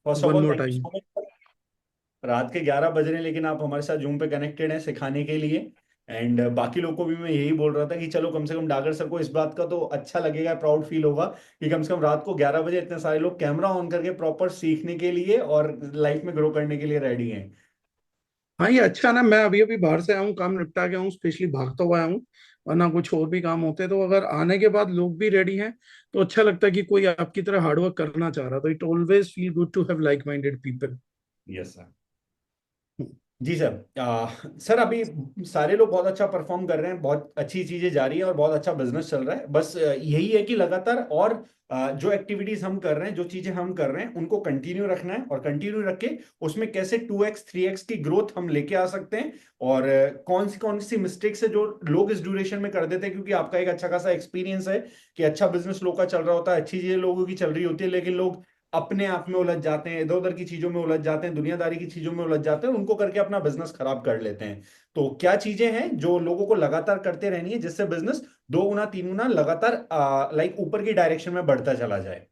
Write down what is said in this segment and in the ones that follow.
First of one all more thank you time. So much. रात के 11 बज रहे हैं लेकिन आप हमारे साथ जूम पे कनेक्टेड हैं सिखाने के लिए। एंड बाकी लोग को भी मैं यही बोल रहा था कि चलो कम से कम डागर सर को इस बात का तो अच्छा लगेगा, प्राउड फील होगा कि कम से कम रात को 11 बजे इतने सारे लोग कैमरा ऑन करके प्रॉपर सीखने के लिए और लाइफ में ग्रो करने के लिए रेडी हैं। हाँ, ये अच्छा ना, मैं अभी अभी बाहर से आया हूँ, काम निपटा के हूँ, स्पेशली भागता हुआ आया हूँ, वरना कुछ और भी काम होते। तो अगर आने के बाद लोग भी रेडी हैं तो अच्छा लगता है कि कोई आपकी तरह हार्डवर्क करना चाह रहा। तो it always feel good to have like minded people. Yes sir. जी सर। सर अभी सारे लोग बहुत अच्छा परफॉर्म कर रहे हैं, बहुत अच्छी चीजें जा रही है और बहुत अच्छा बिजनेस चल रहा है। बस यही है कि लगातार और जो एक्टिविटीज हम कर रहे हैं, जो चीजें हम कर रहे हैं उनको कंटिन्यू रखना है और कंटिन्यू रख के उसमें कैसे 2x 3x की ग्रोथ हम लेके आ सकते हैं। और कौन सी मिस्टेक्स है जो लोग इस ड्यूरेशन में कर देते हैं, क्योंकि आपका एक अच्छा खासा एक्सपीरियंस है कि अच्छा बिजनेस लोग का चल रहा होता है, अच्छी चीजें लोगों की चल रही होती है, लेकिन लोग अपने आप में उलझ जाते हैं, इधर उधर की चीजों में उलझ जाते हैं, दुनियादारी की चीजों में उलझ जाते हैं, उनको करके अपना बिजनेस खराब कर लेते हैं। तो क्या चीजें हैं जो लोगों को लगातार करते रहनी है जिससे बिजनेस 2 गुना 3 गुना लगातार लाइक ऊपर की डायरेक्शन में बढ़ता चला जाए?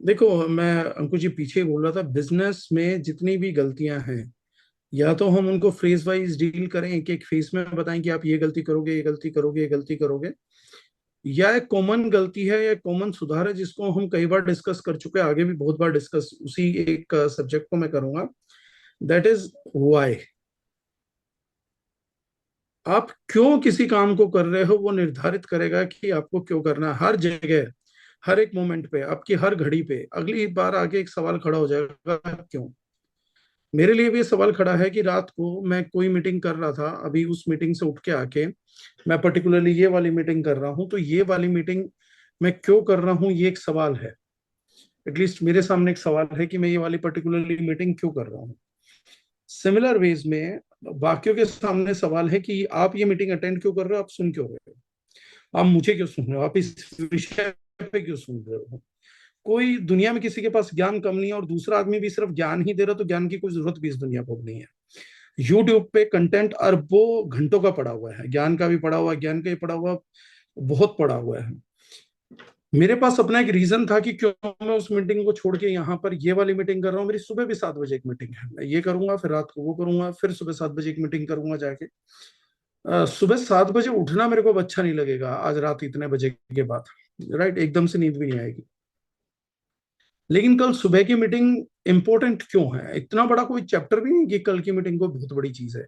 देखो, मैं अंकुश जी पीछे ही बोल रहा था, बिजनेस में जितनी भी गलतियां हैं, या तो हम उनको फेज वाइज डील करें, एक एक फेज में बताएं कि आप ये गलती करोगे, ये गलती करोगे, ये गलती करोगे, या एक कॉमन गलती है या कॉमन सुधार है जिसको हम कई बार डिस्कस कर चुके हैं, आगे भी बहुत बार डिस्कस उसी एक सब्जेक्ट को मैं करूंगा। That is why. आप क्यों किसी काम को कर रहे हो वो निर्धारित करेगा कि आपको क्यों करना है। हर जगह, हर एक मोमेंट पे, आपकी हर घड़ी पे अगली बार आगे एक सवाल खड़ा हो जाएगा, क्यों। मेरे लिए भी ये सवाल खड़ा है कि रात को मैं कोई मीटिंग कर रहा था, अभी उस मीटिंग से उठ के आके मैं पर्टिकुलरली ये वाली मीटिंग कर रहा हूं, तो ये वाली मीटिंग मैं क्यों कर रहा हूं, ये एक सवाल है। एटलीस्ट मेरे सामने एक सवाल है कि मैं ये वाली पर्टिकुलरली मीटिंग क्यों कर रहा हूँ। सिमिलर वेज में बाकियों के सामने सवाल है कि आप ये मीटिंग अटेंड क्यों कर रहे हो, आप सुन क्यों रहे हो, आप मुझे क्यों सुन रहे हो, आप इस विषय पे क्यों सुन रहे हो। कोई दुनिया में किसी के पास ज्ञान कम नहीं है, और दूसरा आदमी भी सिर्फ ज्ञान ही दे रहा, तो ज्ञान की कोई जरूरत भी इस दुनिया को नहीं है। यूट्यूब पे कंटेंट अरबों घंटों का पड़ा हुआ है, ज्ञान का भी पड़ा हुआ है, ज्ञान का भी पड़ा हुआ, बहुत पड़ा हुआ है। मेरे पास अपना एक रीजन था कि क्यों मैं उस मीटिंग को छोड़ के यहाँ पर ये वाली मीटिंग कर रहा हूँ। मेरी सुबह भी 7 बजे एक मीटिंग है, मैं ये करूंगा, फिर रात को वो करूंगा, फिर सुबह 7 बजे एक मीटिंग करूंगा जाके। सुबह 7 बजे उठना मेरे को अब अच्छा नहीं लगेगा आज रात इतने बजे के बाद। राइट, एकदम से नींद भी नहीं आएगी। लेकिन कल सुबह की मीटिंग इंपॉर्टेंट क्यों है, इतना बड़ा कोई चैप्टर भी नहीं कि कल की मीटिंग को बहुत बड़ी चीज है।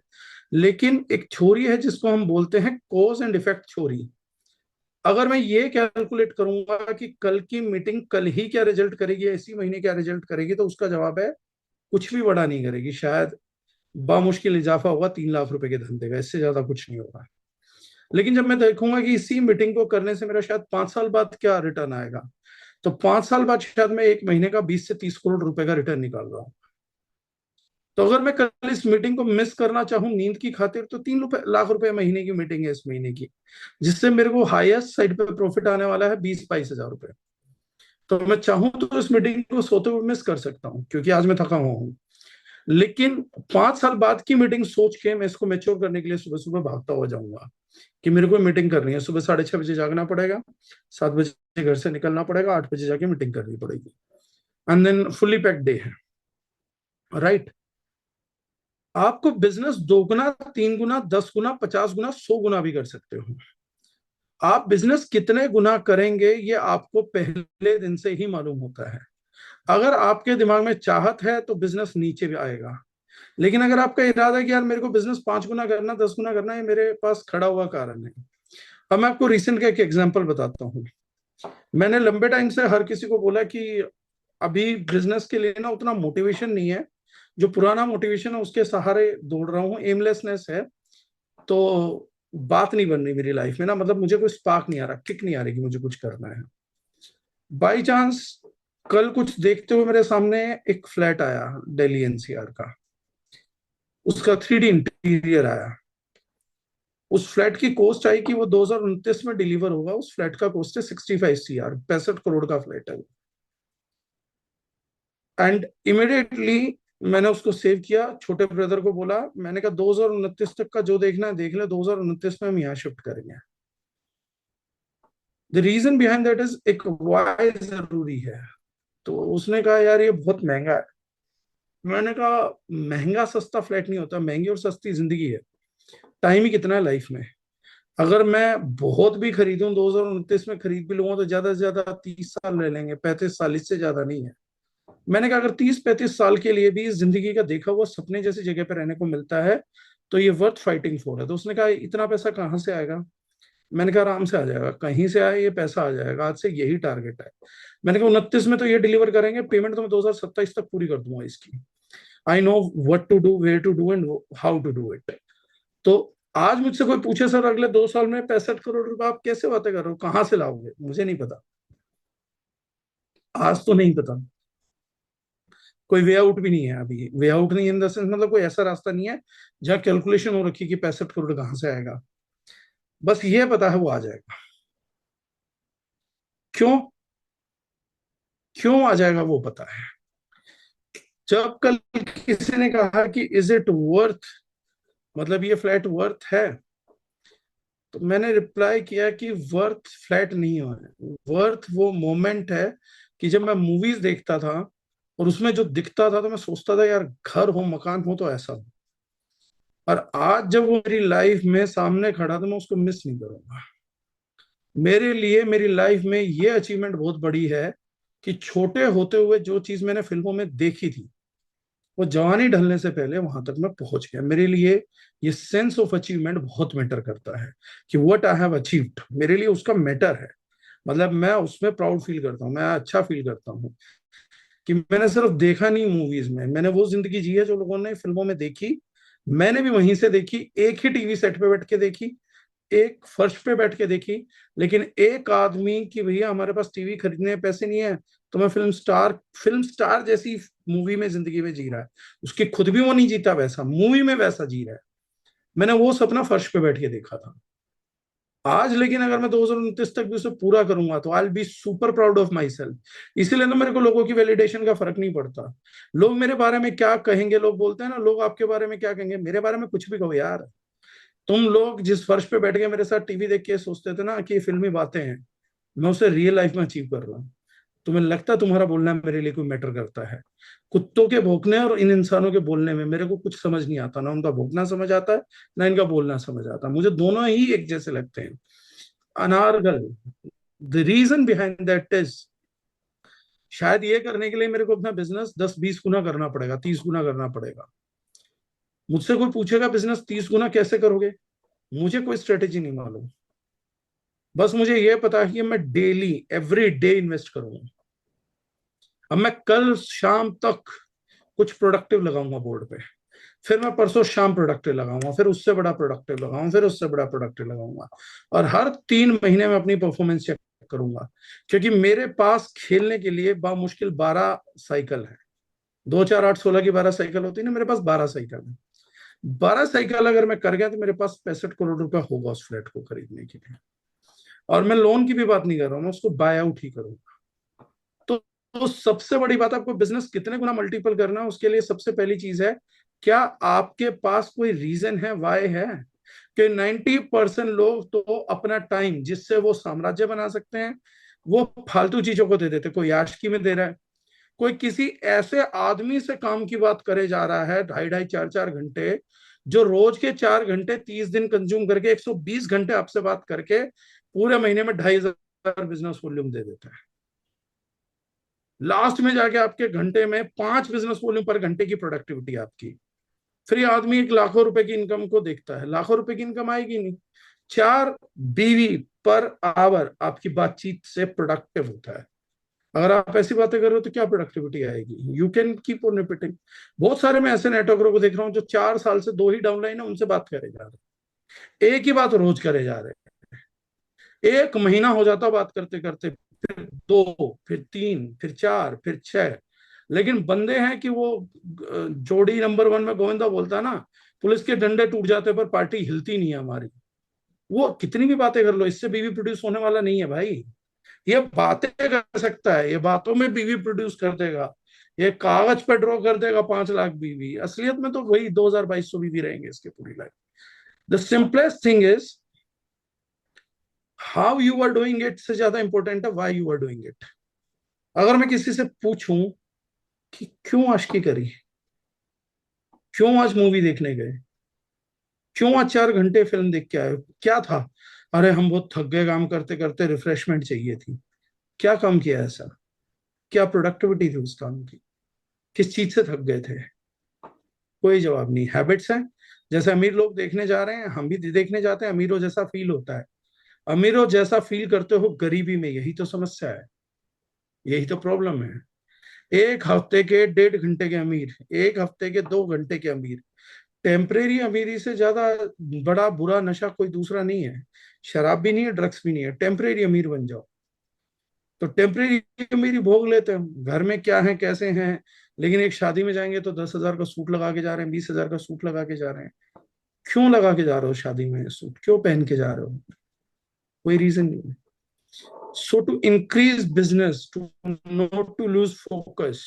लेकिन एक थ्योरी है जिसको हम बोलते हैं कॉज एंड इफेक्ट थ्योरी। अगर मैं ये कैलकुलेट करूंगा कि कल की मीटिंग कल ही क्या रिजल्ट करेगी, इसी महीने क्या रिजल्ट करेगी, तो उसका जवाब है कुछ भी बड़ा नहीं करेगी। शायद बामुश्किल इजाफा होगा 3 लाख रुपए के धंधे का, इससे ज्यादा कुछ नहीं होगा। लेकिन जब मैं देखूंगा कि इसी मीटिंग को करने से मेरा शायद 5 साल बाद क्या रिटर्न आएगा, तो 5 साल बाद शायद मैं एक महीने का 20 से 30 करोड़ रुपए का रिटर्न निकाल रहा हूँ। तो अगर मैं कल इस मीटिंग को मिस करना चाहूँ नींद की खातिर, तो 3 लाख रुपए महीने की मीटिंग है इस महीने की, जिससे मेरे को हाईएस्ट साइड पे प्रॉफिट आने वाला है 20-22 हजार रुपए। तो मैं चाहूँ तो इस मीटिंग को सोते हुए मिस कर सकता हूँ क्योंकि आज मैं थका हुआ हूँ। लेकिन 5 साल बाद की मीटिंग सोच के मैं इसको मेच्योर करने के लिए सुबह सुबह भागता हुआ जाऊंगा कि मेरे को मीटिंग करनी है। सुबह 6:30 बजे जागना पड़ेगा, 7 बजे घर से निकलना पड़ेगा, 8 बजे जाके मीटिंग करनी पड़ेगी, and then fully packed day है। राइट। आपको बिजनेस 2 गुना, 3 गुना, 10 गुना, 50 गुना, 100 गुना भी कर सकते हो। आप बिजनेस कितने गुना करेंगे ये आपको पहले दिन से ही मालूम होता है। अगर आपके दिमाग में चाहत है तो बिजनेस नीचे भी आएगा। लेकिन अगर आपका इरादा है कि यार मेरे को बिजनेस 5 गुना करना, 10 गुना करना, ये मेरे पास खड़ा हुआ कारण है। अब मैं आपको रिसेंट का एक एग्जांपल बताता हूँ। मैंने लंबे टाइम से हर किसी को बोला कि अभी बिजनेस के लिए ना उतना मोटिवेशन नहीं है, जो पुराना मोटिवेशन है उसके सहारे दौड़ रहा हूँ, एमलेसनेस है। तो बात नहीं बन रही मेरी लाइफ में ना, मतलब मुझे कोई स्पार्क नहीं आ रहा, किक नहीं आ रही कि मुझे कुछ करना है। बाई चांस कल कुछ देखते हुए मेरे सामने एक फ्लैट आया दिल्ली एनसीआर का, उसका 3D इंटीरियर आया। उस फ्लैट की कॉस्ट आई कि वो 2029 में डिलीवर होगा। उस फ्लैट का कॉस्ट है 65 CR, 65 करोड़ का फ्लैट है। एंड इमिडिएटली मैंने उसको सेव किया, छोटे ब्रदर को बोला, मैंने कहा 2029 तक का जो देखना है देख ले, 2029 में हम यहाँ शिफ्ट करेंगे। The reason behind that is, एक वाई जरूरी है। तो उसने कहा यार ये बहुत महंगा है। मैंने कहा महंगा सस्ता फ्लैट नहीं होता, महंगी और सस्ती जिंदगी है। टाइम ही कितना है लाइफ में। अगर मैं बहुत भी खरीदूं 2029 में खरीद भी लूंगा तो ज्यादा से ज्यादा 30 साल ले लेंगे, 35 साल, इससे ज्यादा नहीं है। मैंने कहा अगर 30-35 साल के लिए भी इस जिंदगी का देखा हुआ सपने जैसी जगह पर रहने को मिलता है तो ये वर्थ फाइटिंग फॉर है। तो उसने कहा इतना पैसा कहाँ से आएगा? मैंने कहा आराम से आ जाएगा, कहीं से आए ये पैसा आ जाएगा, आज से यही टारगेट है। मैंने कहा 29 में तो ये डिलीवर करेंगे, पेमेंट तो मैं 2027 तक पूरी कर दूंगा इसकी। I know what to do, where to do and how to do it. तो आज मुझसे कोई पूछे सर अगले 2 साल में 65 करोड़ रुपए आप कैसे बातें कर रहे हो, कहाँ से लाओगे, मुझे नहीं पता, आज तो नहीं पता। कोई वे आउट भी नहीं है अभी, वे आउट नहीं इन द सेंस मतलब कोई ऐसा रास्ता नहीं है जहाँ कैलकुलेशन हो रखी कि 65 करोड़ कहाँ से आएगा। बस ये पता है वो आ जाएगा। क्यों? क्यों आ जाएगा वो पता है। जब कल किसी ने कहा कि इज इट वर्थ, मतलब ये फ्लैट वर्थ है, तो मैंने रिप्लाई किया कि वर्थ फ्लैट नहीं है, वर्थ वो मोमेंट है कि जब मैं मूवीज देखता था और उसमें जो दिखता था तो मैं सोचता था यार घर हो मकान हो तो ऐसा हो। और आज जब वो मेरी लाइफ में सामने खड़ा तो मैं उसको मिस नहीं करूंगा। मेरे लिए मेरी लाइफ में ये अचीवमेंट बहुत बड़ी है कि छोटे होते हुए जो चीज मैंने फिल्मों में देखी थी वो जवानी ढलने से पहले वहां तक मैं पहुंच गया। मेरे लिए ये सेंस ऑफ अचीवमेंट बहुत मैटर करता है कि व्हाट आई हैव अचीव्ड, मेरे लिए उसका मैटर है। मतलब मैं उसमें प्राउड फील करता हूँ, मैं अच्छा फील करता हूँ कि मैंने सिर्फ देखा नहीं मूवीज में, मैंने वो जिंदगी जी है जो लोगों ने फिल्मों में देखी। मैंने भी वहीं से देखी, एक ही टीवी सेट पे बैठ के देखी, एक फर्श पे बैठ के देखी। लेकिन एक आदमी कि भैया हमारे पास टीवी खरीदने के पैसे नहीं है तो मैं फिल्म स्टार जैसी मूवी में जिंदगी में जी रहा है, उसकी खुद भी वो नहीं जीता वैसा, मूवी में वैसा जी रहा है। मैंने वो सपना फर्श पे बैठ के देखा था। आज लेकिन अगर मैं 2029 तक भी उसे पूरा करूंगा तो I be super proud of myself. इसीलिए ना मेरे को लोगों की वैलिडेशन का फर्क नहीं पड़ता। लोग मेरे बारे में क्या कहेंगे, लोग बोलते हैं ना लोग आपके बारे में क्या कहेंगे, मेरे बारे में कुछ भी कहो यार। तुम लोग जिस फर्श पे बैठ के मेरे साथ टीवी देख के सोचते थे ना कि ये फिल्मी बातें हैं, मैं उसे रियल लाइफ में अचीव कर रहा हूँ। तुम्हें लगता है तुम्हारा बोलना मेरे लिए कोई मैटर करता है? कुत्तों के भौंकने और इन इंसानों के बोलने में मेरे को कुछ समझ नहीं आता, ना उनका भौंकना समझ आता है ना इनका बोलना समझ आता, मुझे दोनों ही एक जैसे लगते हैं, अनारगल। The reason behind that is शायद ये करने के लिए मेरे को अपना बिजनेस 10-20 गुना करना पड़ेगा, 30 गुना करना पड़ेगा। मुझसे कोई पूछेगा बिजनेस 30 गुना कैसे करोगे, मुझे कोई स्ट्रेटेजी नहीं मालूम। बस मुझे ये पता है कि मैं डेली एवरी डे इन्वेस्ट करूंगा। अब मैं कल शाम तक कुछ प्रोडक्टिव लगाऊंगा बोर्ड पे, फिर मैं परसों शाम प्रोडक्टिव लगाऊंगा, फिर उससे बड़ा प्रोडक्टिव लगाऊंगा, फिर उससे बड़ा प्रोडक्टिव लगाऊंगा। और हर 3 महीने में अपनी परफॉर्मेंस चेक करूंगा, क्योंकि मेरे पास खेलने के लिए मुश्किल 12 साइकिल है। 2 4 8 16 की 12 साइकिल होती है ना, मेरे पास 12 साइकिल है। 12 साइकिल अगर मैं कर गया तो मेरे पास 65 करोड़ रुपया होगा उस फ्लैट को खरीदने के लिए। और मैं लोन की भी बात नहीं कर रहा हूँ, मैं उसको बाय आउट ही करूंगा। तो सबसे बड़ी बात, आपको बिजनेस कितने गुना मल्टीपल करना है उसके लिए सबसे पहली चीज है, क्या आपके पास कोई रीजन है, वाई है? कि 90% लोग तो अपना टाइम जिससे वो साम्राज्य बना सकते हैं वो फालतू चीजों को दे देते, कोई आशिकी में दे रहा है, कोई किसी ऐसे आदमी से काम की बात करे जा रहा है 2.5 2.5 4 4 घंटे, जो रोज के 4 घंटे 30 दिन कंज्यूम करके 120 घंटे आपसे बात करके पूरे महीने में 2,500 बिजनेस वॉल्यूम दे देता है। लास्ट में जाके आपके घंटे में 5 बिजनेस वॉल्यूम पर घंटे की प्रोडक्टिविटी आपकी। फिर ये आदमी एक लाखों रुपए की इनकम को देखता है, लाखों रुपए की इनकम आएगी नहीं। 4 बीवी पर आवर आपकी बातचीत से प्रोडक्टिव होता है। अगर आप ऐसी बातें कर रहे हो तो क्या प्रोडक्टिविटी आएगी? You can keep on repeating. बहुत सारे मैं ऐसे नेटवर्करों को देख रहा हूँ जो 4 साल से दो ही डाउनलाइन है उनसे बात करे जा रहे हैं, एक ही बात रोज करे जा रहे हैं। एक महीना हो जाता बात करते करते, फिर दो, फिर तीन, फिर चार, फिर छह। लेकिन बंदे हैं कि वो जोड़ी नंबर 1 में गोविंदा बोलता है ना, पुलिस के डंडे टूट जाते पर पार्टी हिलती नहीं है हमारी। वो कितनी भी बातें कर लो, इससे बीवी प्रोड्यूस होने वाला नहीं है भाई। ये बातें कर सकता है, ये बातों में बीवी प्रोड्यूस कर देगा, ये कागज पे ड्रॉ कर देगा 5 लाख बीवी, असलियत में तो वही 2,200 बीवी रहेंगे इसके पूरी life. The simplest thing is how you are doing it से ज्यादा इंपॉर्टेंट है why you are doing it. अगर मैं किसी से पूछूं कि क्यों आशिकी करी, क्यों आज मूवी देखने गए, क्यों आज 4 घंटे फिल्म देख के आए, क्या था? अरे हम बहुत थक गए, काम करते करते रिफ्रेशमेंट चाहिए थी। क्या काम किया ऐसा? क्या प्रोडक्टिविटी थी उस काम की? किस चीज से थक गए थे? कोई जवाब नहीं। हैबिट्स हैं। जैसे अमीर लोग देखने जा रहे हैं, हम भी देखने जाते हैं, अमीरों जैसा फील होता है। अमीरों जैसा फील करते हो गरीबी में, यही तो समस्या है, यही तो प्रॉब्लम है। एक हफ्ते के 1.5 घंटे के अमीर, एक हफ्ते के 2 घंटे के अमीर, टेम्परेरी अमीरी से ज्यादा बड़ा बुरा नशा कोई दूसरा नहीं है। शराब भी नहीं है, ड्रग्स भी नहीं है, टेम्परेरी अमीर बन जाओ। तो टेम्परेरी अमीरी भोग लेते हैं, घर में क्या है कैसे हैं, लेकिन एक शादी में जाएंगे तो 10,000 का सूट लगा के जा रहे हैं, 20,000 का सूट लगा के जा रहे हैं। क्यों लगा के जा रहे हो शादी में सूट, क्यों पहन के जा रहे हो? कोई रीजन नहीं है। So to increase business, to not to lose focus,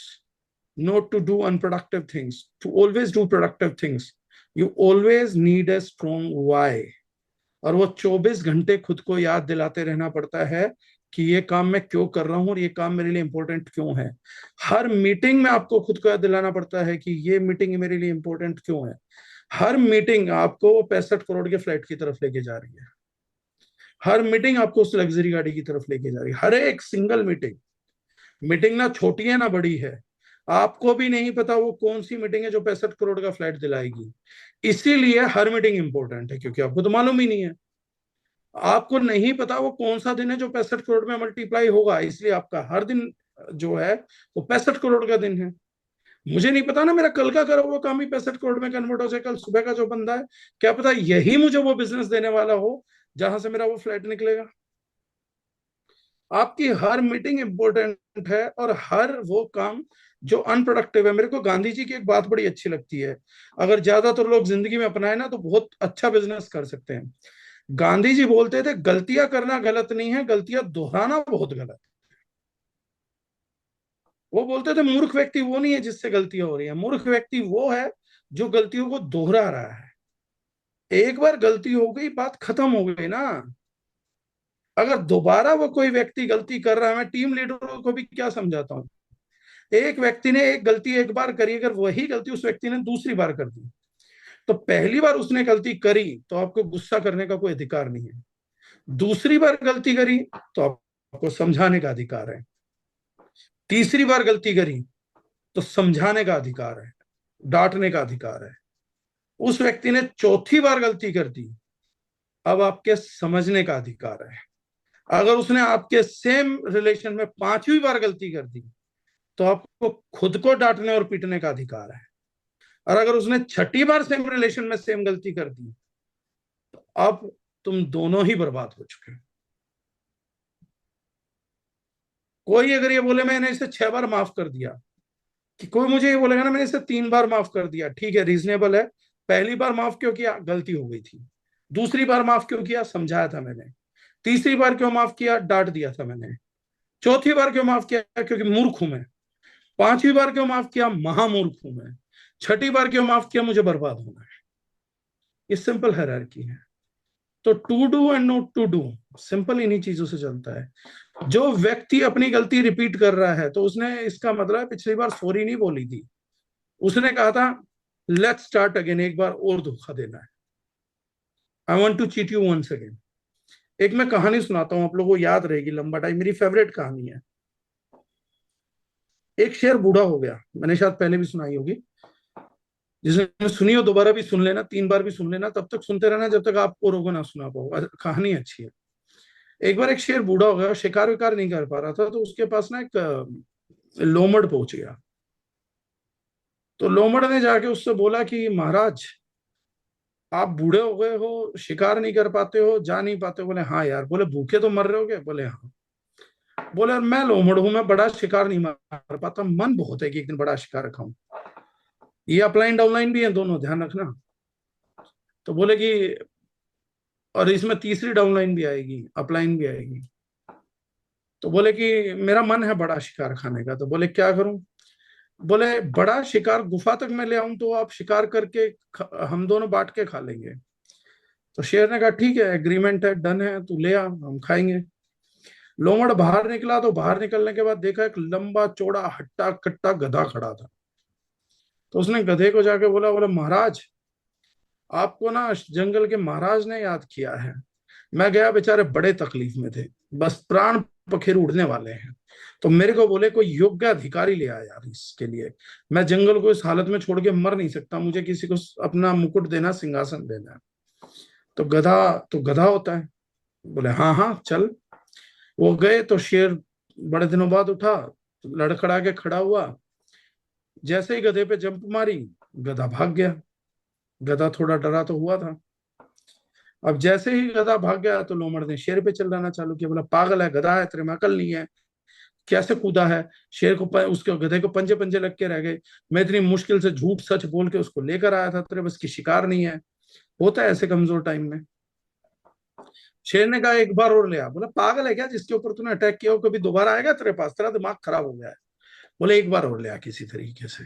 not to do unproductive things, to always do productive things, you always need a strong why। और वो 24 घंटे खुद को याद दिलाते रहना पड़ता है कि ये काम मैं क्यों कर रहा हूं और ये काम मेरे लिए इंपॉर्टेंट क्यों है। हर मीटिंग में आपको खुद को याद दिलाना पड़ता है कि ये मीटिंग मेरे लिए इंपॉर्टेंट क्यों है। हर मीटिंग आपको 65 करोड़ के फ्लैट की तरफ लेके जा रही है। हर मीटिंग आपको उस लग्जरी गाड़ी की तरफ लेके जा रही है, हर एक सिंगल मीटिंग। मीटिंग ना छोटी है ना बड़ी है। आपको भी नहीं पता वो कौन सी मीटिंग है जो 65 करोड़ का फ्लैट दिलाएगी। इसीलिए हर मीटिंग इंपॉर्टेंट है, क्योंकि आपको तो मालूम ही नहीं है। आपको नहीं पता वो कौन सा दिन है जो 65 करोड़ में मल्टीप्लाई होगा, इसलिए आपका हर दिन जो है वो 65 करोड़ का दिन है। मुझे नहीं पता ना, मेरा कल का करा हुआ काम ही 65 करोड़ में कन्वर्ट हो जाए, कल सुबह का जो बंदा है, क्या पता यही मुझे वो बिजनेस देने वाला हो जहां से मेरा वो फ्लैट निकलेगा। आपकी हर मीटिंग इंपॉर्टेंट है, और हर वो काम जो अनप्रोडक्टिव है। मेरे को गांधी जी की एक बात बड़ी अच्छी लगती है, अगर ज्यादातर लोग जिंदगी में अपनाए ना तो बहुत अच्छा बिजनेस कर सकते हैं। गांधी जी बोलते थे गलतियां करना गलत नहीं है, गलतियां दोहराना बहुत गलत। वो बोलते थे मूर्ख व्यक्ति वो नहीं है जिससे गलतियां हो रही है, मूर्ख व्यक्ति वो है जो गलतियों को दोहरा रहा है। एक बार गलती हो गई, बात खत्म हो गई ना। अगर दोबारा वो कोई व्यक्ति गलती कर रहा है, मैं टीम लीडरों को भी क्या समझाता हूँ, एक व्यक्ति ने एक गलती एक बार करी, अगर वही गलती उस व्यक्ति ने दूसरी बार कर दी, तो पहली बार उसने गलती करी तो आपको गुस्सा करने का कोई अधिकार नहीं है। दूसरी बार गलती करी तो आपको समझाने का अधिकार है। तीसरी बार गलती करी तो समझाने का अधिकार है, डांटने का अधिकार है। उस व्यक्ति ने चौथी बार गलती कर दी, अब आपके समझने का अधिकार है। अगर उसने आपके सेम रिलेशन में 5वीं बार गलती कर दी, तो आपको खुद को डांटने और पीटने का अधिकार है। और अगर उसने छठी बार सेम रिलेशन में सेम गलती कर दी, तो अब तुम दोनों ही बर्बाद हो चुके हो। कोई अगर ये बोले मैंने इसे 6 बार माफ कर दिया, कि कोई मुझे ये बोलेगा ना मैंने इसे 3 बार माफ कर दिया, ठीक है रीजनेबल है। पहली बार माफ क्यों किया? गलती हो गई थी। दूसरी बार माफ क्यों किया? समझाया था मैंने। तीसरी बार क्यों माफ किया? डांट दिया था मैंने। चौथी बार क्यों माफ किया? क्योंकि मूर्ख हूं मैं। 5वीं बार क्यों माफ किया? महामूर्ख हूं मैं। छठी बार क्यों माफ किया? मुझे बर्बाद होना है। ये सिंपल हायरार्की है। तो to do and not to do simple इन्हीं चीजों से चलता है। जो व्यक्ति अपनी गलती रिपीट कर रहा है, तो उसने, इसका मतलब पिछली बार सॉरी नहीं बोली थी, उसने कहा था लेट्स स्टार्ट अगेन, एक बार और धोखा देना है। I want to cheat you once again. एक मैं कहानी सुनाता हूँ, आप लोगों को याद रहेगी लंबा टाइम, मेरी फेवरेट कहानी है। एक शेर बूढ़ा हो गया, मैंने शायद पहले भी सुनाई होगी। जिसने सुनी हो दोबारा भी सुन लेना, 3 बार भी सुन लेना, तब तक सुनते रहना जब तक आप औरों को ना सुना पाओ, कहानी अच्छी है। एक बार एक शेर बूढ़ा हो गया, शिकार विकार नहीं कर पा रहा था, तो उसके पास ना एक लोमड़ पहुंच गया। तो लोमड़ ने जाके उससे बोला कि महाराज, आप बूढ़े हो गए हो, शिकार नहीं कर पाते हो, जा नहीं पाते हो। बोले हाँ यार। बोले भूखे तो मर रहे हो क्या? बोले हाँ। बोले मैं लोमड़ हूं, मैं बड़ा शिकार नहीं मार पाता, मन बहुत है कि एक दिन बड़ा शिकार खाऊं। ये अपलाइन डाउनलाइन भी है दोनों, ध्यान रखना। तो बोले कि, और इसमें तीसरी डाउनलाइन भी आएगी, अपलाइन भी आएगी। तो बोले कि मेरा मन है बड़ा शिकार खाने का। तो बोले क्या करूं? बोले बड़ा शिकार गुफा तक मैं ले आऊं तो आप शिकार करके हम दोनों बांट के खा लेंगे। तो शेर ने कहा ठीक है, एग्रीमेंट है, डन है, तू ले आ, हम खाएंगे। लोमड़ बाहर निकला तो बाहर निकलने के बाद देखा एक लंबा चौड़ा हट्टा कट्टा गधा खड़ा था। तो उसने गधे को जाके बोला, बोला महाराज, आपको ना जंगल के महाराज ने याद किया है। मैं गया, बेचारे बड़े तकलीफ में थे, बस प्राण पखेरु उड़ने वाले हैं। तो मेरे को बोले कोई योग्य अधिकारी ले आया यार इसके लिए। मैं जंगल को इस हालत में छोड़ के मर नहीं सकता, मुझे किसी को अपना मुकुट देना, सिंहासन देना है। तो गधा तो गधा होता है। बोले हाँ हाँ चल। वो गए तो शेर बड़े दिनों बाद उठा, लड़खड़ा के खड़ा हुआ, जैसे ही गधे पे जंप मारी, गधा भाग गया। गधा थोड़ा डरा तो हुआ था। अब जैसे ही गधा भाग गया तो लोमड़ ने शेर पे चिल्लाना चालू किया, बोला पागल है, गधा है, तेरे में अकल नहीं है, कैसे कूदा है। शेर को उसके गधे को पंजे पंजे लग के रह गए। मैं इतनी मुश्किल से झूठ सच बोल के उसको लेकर आया था, तेरे बस की शिकार नहीं है। होता है ऐसे कमजोर टाइम में। शेर ने कहा एक बार और ले आ। बोला पागल है क्या, जिसके ऊपर तूने अटैक किया हो कभी दोबारा आएगा तेरे पास, तेरा दिमाग खराब हो गया है। बोले एक बार और ले आ किसी तरीके से।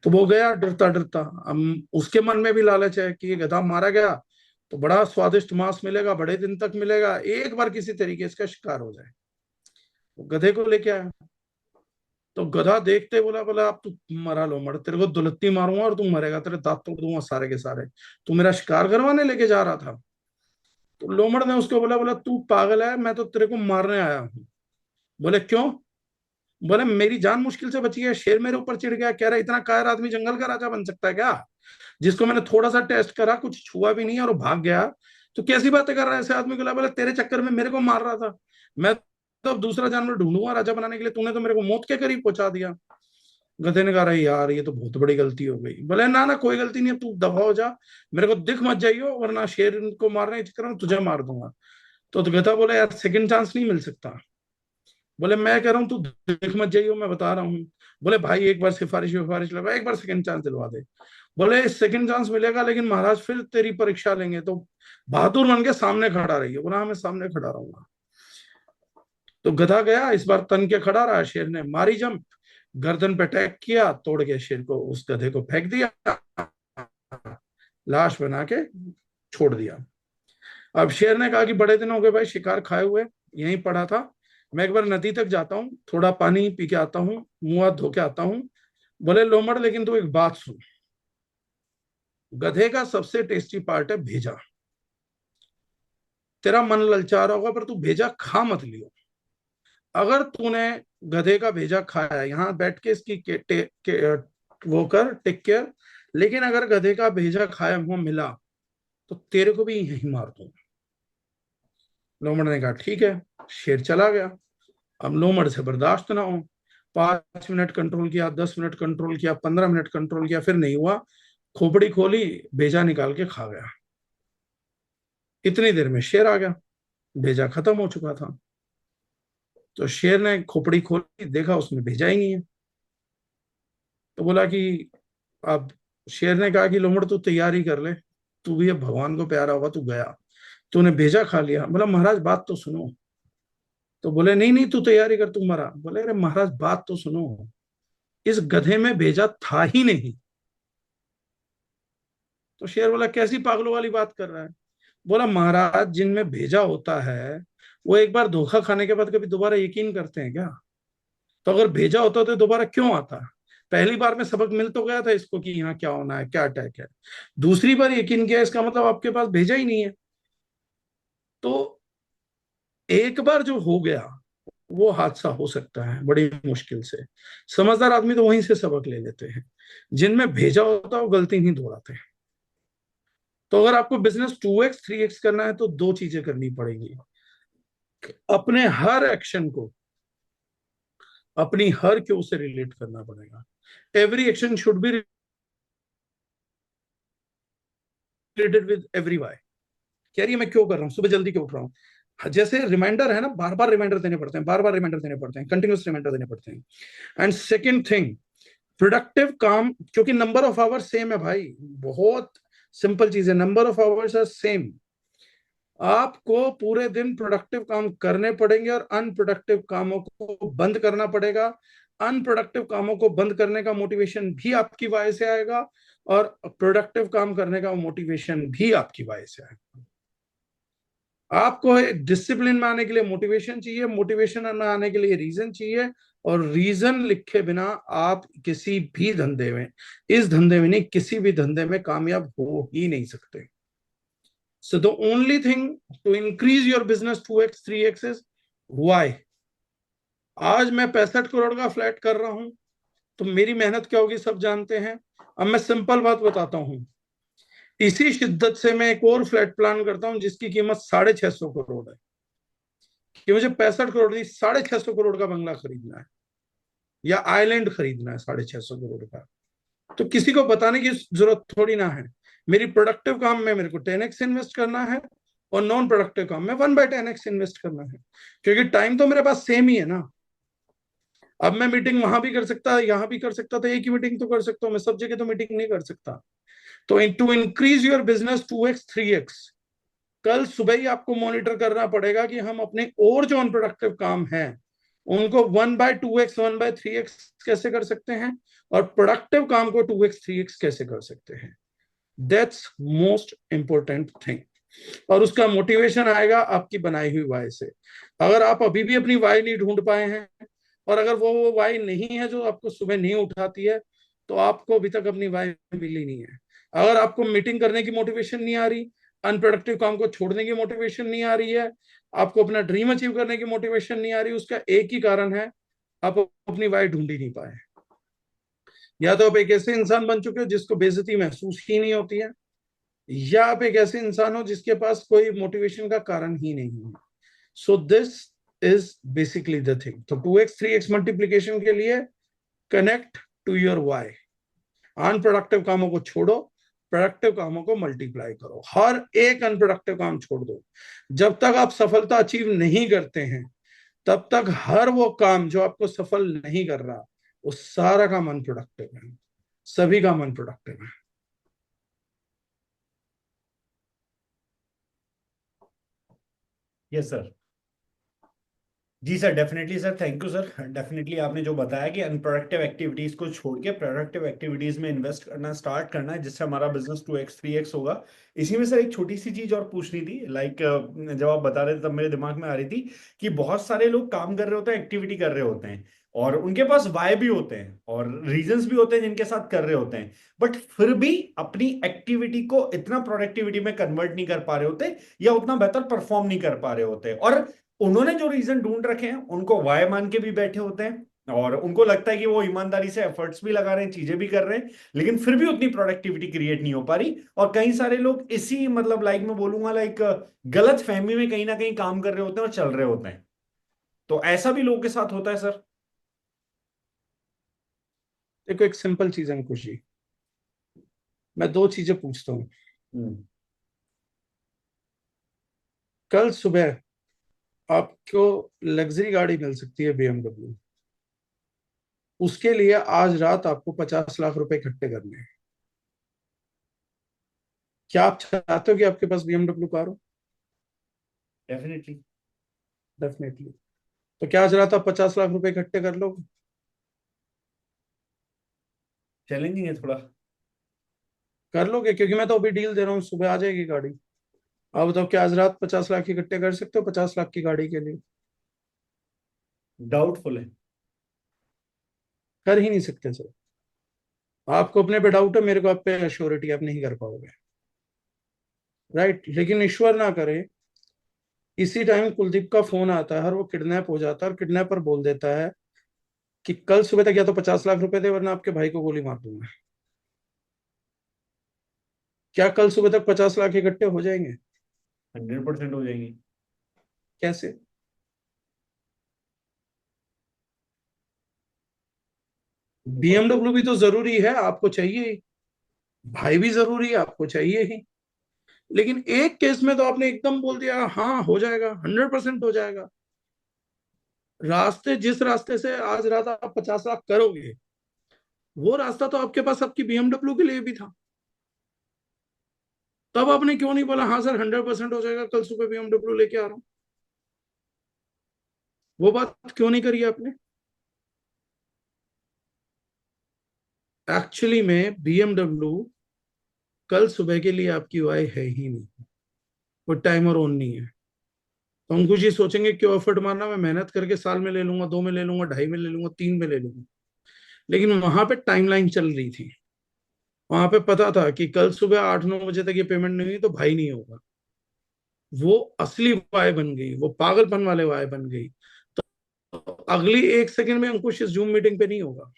तो वो गया डरता डरता। अब उसके मन में भी लालच है कि ये गधा मारा गया तो बड़ा स्वादिष्ट मांस मिलेगा, बड़े दिन तक मिलेगा, एक बार किसी तरीके से इसका शिकार हो जाए। वो गधे को लेके आया। तो गधा देखते बोला, बोला अब तू मरा लो मर, तेरे को दुलत्ती मारूंगा और तू मरेगा, तेरे दांत तोड़ दूंगा सारे के सारे। तू मेरा शिकार करवाने लेके जा रहा था। तो लोमड़ ने उसको बोला, बोला तू पागल है, मैं तो तेरे को मारने आया हूँ। बोले क्यों। बोले मेरी जान मुश्किल से बची है, शेर मेरे ऊपर चिढ़ गया, कह रहा इतना कायर आदमी जंगल का राजा बन सकता है क्या, जिसको मैंने थोड़ा सा टेस्ट करा, कुछ छुआ भी नहीं और वो भाग गया। तो कैसी बातें कर रहा है ऐसे आदमी को। बोले तेरे चक्कर में मेरे को मार रहा था, मैं तो अब दूसरा जानवर ढूंढूंगा राजा बनाने के लिए, तूने तो मेरे को मौत के करीब पहुंचा दिया। गधे ने कहा रही यार ये तो बहुत बड़ी गलती हो गई। बोले ना ना कोई गलती नहीं है, तू दफा हो जा, मेरे को दिख मत जाइयो, वरना शेर को मारने के चक्कर में तुझे मार दूंगा। तो गधा बोला यार सेकंड चांस नहीं मिल सकता। बोले मैं कह रहा हूँ तू देख मत जाइयो, मैं बता रहा हूँ। बोले भाई एक बार सिफारिश विफारिश लगा, एक बार सेकंड चांस दिलवा दे। बोले सेकंड चांस मिलेगा लेकिन महाराज फिर तेरी परीक्षा लेंगे, तो बहादुर बन के सामने खड़ा रहिए। बोला हाँ, मैं सामने खड़ा रहूंगा। तो गधा गया, इस बार तन के खड़ा रहा। शेर ने मारी जंप, गर्दन पे अटैक किया, तोड़ के शेर को, उस गधे को फेंक दिया, लाश बना के छोड़ दिया। अब शेर ने कहा कि बड़े दिन हो गए भाई शिकार खाए हुए, यहीं पड़ा था, मैं एक बार नदी तक जाता हूँ, थोड़ा पानी पी के आता हूँ, मुंह हाथ धो के आता हूँ। बोले लोमड़ लेकिन तू एक बात सुन, गधे का सबसे टेस्टी पार्ट है भेजा। तेरा मन ललचा रहा होगा पर तू भेजा खा मत लियो। अगर तूने गधे का भेजा खाया, यहाँ बैठ के इसकी वो कर टेक केयर, लेकिन अगर गधे का भेजा खाया हुआ मिला तो तेरे को भी यहीं मार दूंगा। लोमड़ ने कहा ठीक है। शेर चला गया। अब लोमड़ से बर्दाश्त ना हो, 5 मिनट कंट्रोल किया, 10 मिनट कंट्रोल किया, 15 मिनट कंट्रोल किया, फिर नहीं हुआ, खोपड़ी खोली, भेजा निकाल के खा गया। इतनी देर में शेर आ गया, भेजा खत्म हो चुका था। तो शेर ने खोपड़ी खोली, देखा उसमें भेजा ही नहीं है। तो बोला कि अब शेर ने कहा कि लोमड़ तू तैयारी कर ले, तू भी अब भगवान को प्यारा होगा, तू गया, तूने भेजा खा लिया। बोला महाराज बात तो सुनो। तो बोले नहीं नहीं तू तैयारी कर, तू मरा। बोले अरे महाराज बात तो सुनो, इस गधे में भेजा था ही नहीं। तो शेर बोला कैसी पागलों वाली बात कर रहा है। बोला महाराज जिनमें भेजा होता है वो एक बार धोखा खाने के बाद कभी दोबारा यकीन करते हैं क्या। तो अगर भेजा होता तो दोबारा क्यों आता। पहली बार में सबक मिल तो गया था इसको कि यहाँ क्या होना है, क्या अटैक है। दूसरी बार यकीन किया, इसका मतलब आपके पास भेजा ही नहीं है। तो एक बार जो हो गया वो हादसा हो सकता है बड़ी मुश्किल से। समझदार आदमी तो वहीं से सबक ले लेते हैं, जिनमें भेजा होता है वो गलती नहीं दोहराते। तो अगर आपको बिजनेस 2x 3x करना है तो दो चीजें करनी पड़ेगी। अपने हर एक्शन को अपनी हर क्यों से रिलेट करना पड़ेगा। Every action should be related with every why. कह रही है मैं क्यों कर रहा हूँ, सुबह जल्दी क्यों उठ रहा हूँ। जैसे रिमाइंडर है ना, बार बार रिमाइंडर देने पड़ते हैं, बार बार रिमाइंडर देने पड़ते हैं, कंटिन्यूस रिमाइंडर देने पड़ते हैं। एंड सेकेंड थिंग, प्रोडक्टिव काम, क्योंकि नंबर ऑफ आवर्स सेम है भाई, बहुत सिंपल चीज है, number of hours are same. आपको पूरे दिन प्रोडक्टिव काम करने पड़ेंगे और अनप्रोडक्टिव कामों को बंद करना पड़ेगा। अनप्रोडक्टिव कामों को बंद करने का मोटिवेशन भी आपकी वाय से आएगा और प्रोडक्टिव काम करने का मोटिवेशन भी आपकी वाय से आएगा। आपको डिसिप्लिन में आने के लिए मोटिवेशन चाहिए, मोटिवेशन में आने के लिए रीजन चाहिए, और रीजन लिखे बिना आप किसी भी धंधे में, इस धंधे में नहीं, किसी भी धंधे में कामयाब हो ही नहीं सकते। So the only thing to increase your business 2x 3x is why. आज मैं 65 करोड़ का फ्लैट कर रहा हूं, तो मेरी मेहनत क्या होगी सब जानते हैं। अब मैं सिंपल बात बताता हूं, इसी शिद्दत से मैं एक और फ्लैट प्लान करता हूं जिसकी कीमत 650 करोड़ है, कि मुझे 65 करोड़ नहीं, 650 करोड़ का बंगला खरीदना है, या आइलैंड खरीदना है 650 करोड़ का। तो किसी को बताने की जरूरत थोड़ी ना है। मेरी प्रोडक्टिव काम में मेरे को 10x इन्वेस्ट करना है, और नॉन प्रोडक्टिव काम में 1/10x इन्वेस्ट करना है, क्योंकि टाइम तो मेरे पास सेम ही है ना। अब मैं मीटिंग वहां भी कर सकता, यहाँ भी कर सकता, तो एक ही मीटिंग तो कर सकता हूँ, मैं सब जगह तो मीटिंग नहीं कर सकता। तो to increase your business 2x 3x, कल सुबह ही आपको मॉनिटर करना पड़ेगा कि हम अपने और जो अनप्रोडक्टिव काम हैं उनको 1/2x 1/3x कैसे कर सकते हैं, और प्रोडक्टिव काम को 2x 3x कैसे कर सकते हैं। That's most important thing. और उसका मोटिवेशन आएगा आपकी बनाई हुई वाई से। अगर आप अभी भी अपनी वाई नहीं ढूंढ पाए हैं, और अगर वो वाई नहीं है जो आपको सुबह नहीं उठाती है, तो आपको अभी तक अपनी वाई मिली नहीं है। अगर आपको मीटिंग करने की मोटिवेशन नहीं आ रही, अनप्रोडक्टिव काम को छोड़ने की मोटिवेशन नहीं आ रही है, आपको अपना ड्रीम अचीव करने की मोटिवेशन नहीं आ रही, उसका एक ही कारण है, आप अपनी वाई ढूंढ ही नहीं पाए। या तो आप एक ऐसे इंसान बन चुके हो जिसको बेइज्जती महसूस ही नहीं होती है, या आप एक ऐसे इंसान हो जिसके पास कोई मोटिवेशन का कारण ही नहीं है। So this is basically the thing. तो 2x 3x मल्टीप्लीकेशन के लिए connect to your why. Unproductive कामों को छोड़ो, प्रोडक्टिव कामों को मल्टीप्लाई करो, हर एक अनप्रोडक्टिव काम छोड़ दो। जब तक आप सफलता अचीव नहीं करते हैं, तब तक हर वो काम जो आपको सफल नहीं कर रहा, वो सारा काम अनप्रोडक्टिव है, सभी काम अनप्रोडक्टिव है। Yes sir. जी sir, definitely sir, thank you sir. Definitely आपने जो बताया कि अनप्रोडक्टिव एक्टिविटीज को छोड़ के प्रोडक्टिव एक्टिविटीज में इन्वेस्ट करना स्टार्ट करना है, जिससे हमारा बिजनेस 2x 3x होगा। इसी में सर एक छोटी सी चीज और पूछनी थी, लाइक जब आप बता रहे थे तब मेरे दिमाग में आ रही थी कि बहुत सारे लोग काम कर रहे होते हैं, एक्टिविटी कर रहे होते हैं, और उनके पास वाई भी होते हैं और रीजंस भी होते हैं जिनके साथ कर रहे होते हैं, बट फिर भी अपनी एक्टिविटी को इतना प्रोडक्टिविटी में कन्वर्ट नहीं कर पा रहे होते, या उतना बेहतर परफॉर्म नहीं कर पा रहे होते, और उन्होंने जो रीजन ढूंढ रखे हैं उनको वाय मान के भी बैठे होते हैं, और उनको लगता है कि वो ईमानदारी से एफर्ट्स भी लगा रहे हैं, चीजें भी कर रहे हैं, लेकिन फिर भी उतनी प्रोडक्टिविटी क्रिएट नहीं हो पा रही। और कई सारे लोग इसी मतलब लाइक मैं बोलूंगा लाइक गलत फहमी में कहीं ना कहीं काम कर रहे होते हैं और चल रहे होते हैं। तो ऐसा भी लोगों के साथ होता है सर। देखो, एक सिंपल चीज है अंकुश जी, मैं दो चीजें पूछता हूँ। हम्म। कल सुबह आपको लग्जरी गाड़ी मिल सकती है, BMW। उसके लिए आज रात आपको 50 लाख रुपए इकट्ठे करने हैं। क्या आप चाहते हो कि आपके पास BMW कार हो? डेफिनेटली। डेफिनेटली। तो क्या आज रात आप 50 लाख रुपए इकट्ठे कर लोगे? चैलेंजिंग है थोड़ा। कर लोगे? क्योंकि मैं तो अभी डील दे रहा हूँ, सुबह आ जाएगी गाड़ी। आप बताओ, क्या आज रात 50 लाख इकट्ठे कर सकते हो 50 लाख की गाड़ी के लिए? डाउटफुल है। कर ही नहीं सकते सर। आपको अपने पे डाउट है, मेरे को आप पे अश्योरिटी, आप नहीं कर पाओगे। राइट? लेकिन ईश्वर ना करे, इसी टाइम कुलदीप का फोन आता है और वो किडनैप हो जाता है, और किडनैपर बोल देता है कि कल सुबह तक या तो 50 लाख रुपए दे, वरना आपके भाई को गोली मार दूंगा। क्या कल सुबह तक 50 लाख इकट्ठे हो जाएंगे? 100% हो जाएंगी। कैसे? BMW भी तो जरूरी है, आपको चाहिए ही। भाई भी जरूरी है, आपको चाहिए ही। लेकिन एक केस में तो आपने एकदम बोल दिया हाँ हो जाएगा, 100% हो जाएगा। रास्ते, जिस रास्ते से आज रात आप 50 लाख करोगे, वो रास्ता तो आपके पास आपकी BMW के लिए भी था। तब आपने क्यों नहीं बोला हाँ सर 100% हो जाएगा, कल सुबह BMW लेके आ रहा हूं? वो बात क्यों नहीं करी आपने? एक्चुअली में BMW कल सुबह के लिए आपकी वाई है ही नहीं, वो टाइमर ऑन नहीं है। तो अंकुश जी सोचेंगे क्यों एफर्ट मारना, मैं मेहनत करके साल में ले लूंगा, 2 में ले लूंगा, 2.5 में ले लूंगा, 3 में ले लूंगा। लेकिन वहां पे टाइमलाइन चल रही थी। वहां पे पता था कि कल सुबह 8-9 बजे तक ये पेमेंट नहीं हुई तो भाई नहीं होगा। वो असली वाय बन गई, वो पागलपन वाले वाय बन गई। तो अगली 1 सेकंड में अंकुश इस जूम मीटिंग पे नहीं होगा।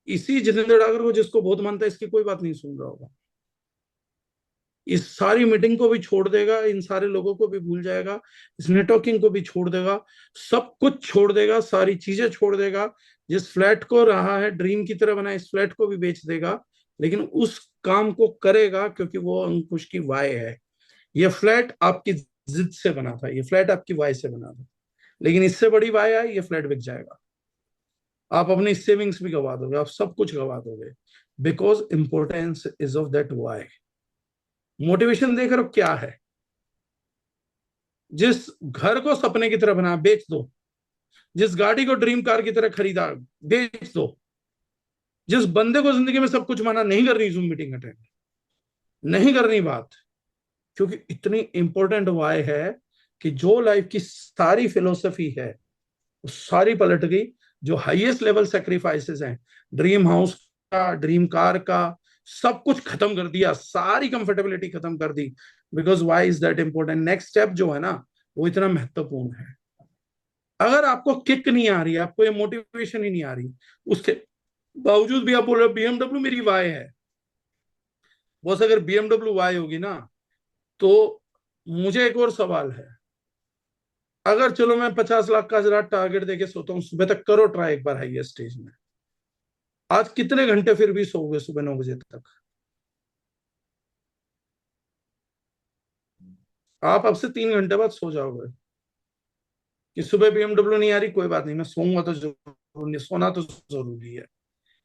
इसी जितेंद्र डागर को जिसको बहुत मानता है, इसकी कोई बात नहीं सुन रहा होगा। इस सारी मीटिंग को भी छोड़ देगा, इन सारे लोगों को भी भूल जाएगा, इस नेटवर्किंग को भी छोड़ देगा, सब कुछ छोड़ देगा, सारी चीजें छोड़ देगा। जिस फ्लैट को रहा है ड्रीम की तरह बना, इस फ्लैट को भी बेच देगा। लेकिन उस काम को करेगा क्योंकि वो अंकुश की वाय है। ये फ्लैट आपकी जिद से बना था, ये फ्लैट आपकी वाय से बना था। लेकिन इससे बड़ी वाय है, ये फ्लैट बिक जाएगा। आप अपनी सेविंग्स भी गवा दोगे, आप सब कुछ गवा दोगे। Because importance is of that why. Motivation देख रहे हो क्या है? जिस घर को सपने की तरह बना, बेच दो। जिस गाड़ी को ड्रीम कार की तरह खरीदा, बेच दो। जिस बंदे को जिंदगी में सब कुछ माना, नहीं करनी जूम मीटिंग अटेंड, नहीं करनी बात। क्योंकि इतनी इंपॉर्टेंट वाय है कि जो लाइफ की सारी फिलोसफी है वो सारी पलट गई। जो हाईएस्ट लेवल सेक्रीफाइसेस हैं, ड्रीम हाउस का, ड्रीम कार का, सब कुछ खत्म कर दिया, सारी कंफर्टेबिलिटी खत्म कर दी। Because why is that important? Next step जो है ना, वो इतना महत्वपूर्ण है। अगर आपको किक नहीं आ रही है, आपको ये मोटिवेशन ही नहीं आ रही, उसके बावजूद भी आप बोल रहे हो बीएमडब्ल्यू मेरी वाई है। बस अगर बीएमडब्ल्यू वाई होगी ना, तो मुझे एक और सवाल है। अगर चलो मैं 50 लाख का जरा टारगेट देके सोता हूँ, सुबह तक करो ट्राई एक बार हाईएस्ट स्टेज में। आज कितने घंटे फिर भी सोओगे सुबह 9 बजे तक? आप अब से 3 घंटे बाद सो जाओगे कि सुबह बीएमडब्ल्यू नहीं आ रही, कोई बात नहीं, मैं सोऊंगा तो जरूर, नहीं सोना तो जरूरी है।